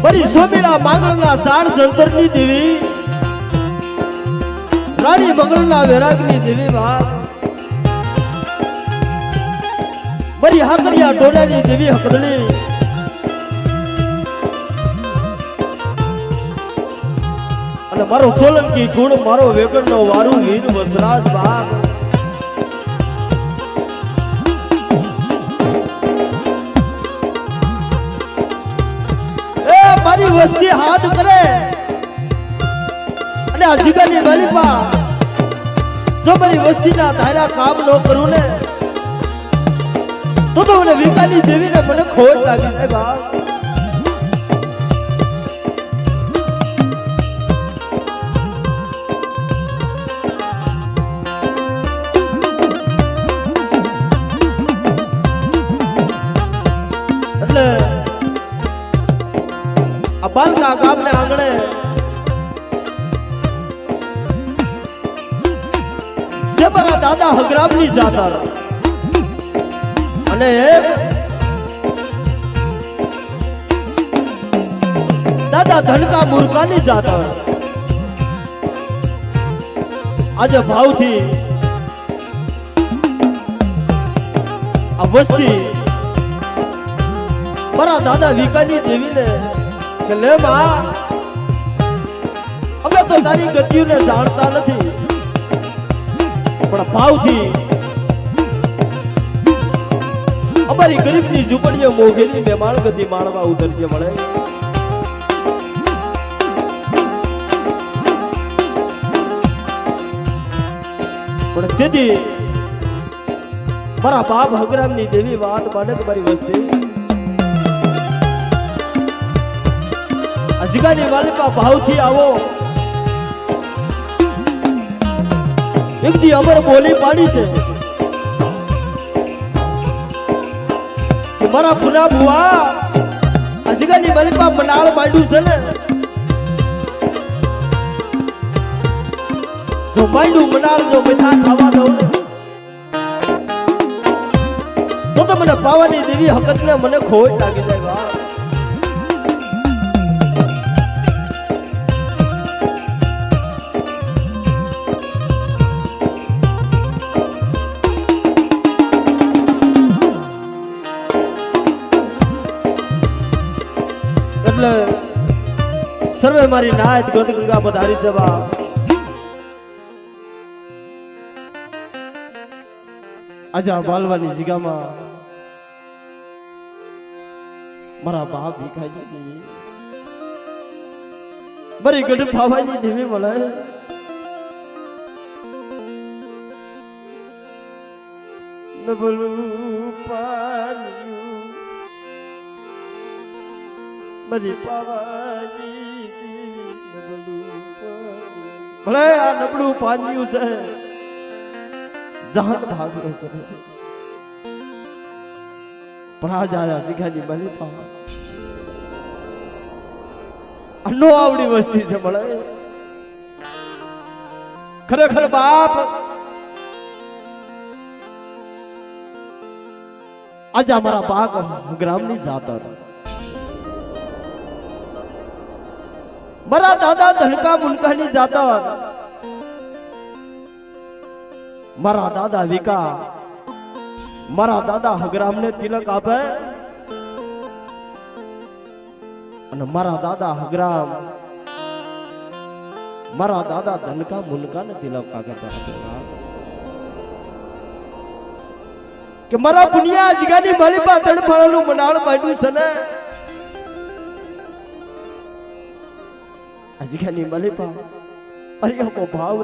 बड़ी सोमीड़ा मांगलना साण जंतरनी देवी रानी मंगलना वैरागनी देवी बाप बड़ी हाकरिया डोलानी देवी हकदली अने मारो सोलंकी गुण मारो वेगणनो वारू वीर वसराज बाप मारी वस्ती हाथ करे અને અજીગાની વાલીપા જો મારી વસ્તીના ધારા કામ ન કરું ને તો મને વિકાની દેવીને મને ખોટ લાગી જાય બાપ એટલે बालका गामने आंगणे जबरा दादा हगरामनी जाता अने दादा धनका मूर्खानी जाता आज भाव थी अवस्थी बरा दादा विकानी देवी ने ले मां અમે તો તારી ગતિઓને જાણતા નથી પણ ભાવથી અમારી ગરીબની ઝૂંપડીએ મોઘેની મેમાણ ગતિ માણવા ઉતરજે મળે પણ તેથી મારા બાપ હગરામની દેવી વાત બાળક મારી વસ્તી અજીગાની વાલીપા ભાવથી આવો એક દી અમર બોલી પાડી છે કે મારા પુના ભુઆ અજીગાની વાલીપા મનાળ માંડ્યું છે ને જો માંડ્યું મનાળ જો મીઠા ખાવા દઉં ને તો મને પાવાની દેવી હકત ને મને ખોટ લાગી જાય બા सर्वे मारी नायत गद गंगा पधारी सभा आजा बालवानी जिगा मा मारा बाप भीखाई देवी बरी गड फावानी देवी મળે નબળું પાણી मरी पावानी भले आ नबड़ू पानियों से जहान भाग्यो से पढ़ा जाया सिखानी मरी पावा अन्नो आवड़ी वस्ती से મળે खरेखर बाप आज हमारा बाग ग्रामनी जाता मरा दादा धनका मुनकानी जाता मरा दादा विका मरा दादा हगराम ने तिलक आपे અને મારા દાદા હગરામ મારા દાદા ધનકા મુનકા ને તિલક આગળ કે મારા પુનિયા જીગાની મારી પા તડફાળનું મનાળ માંડ્યું છે ને અજગાની મલેપા અરે કો ભાવ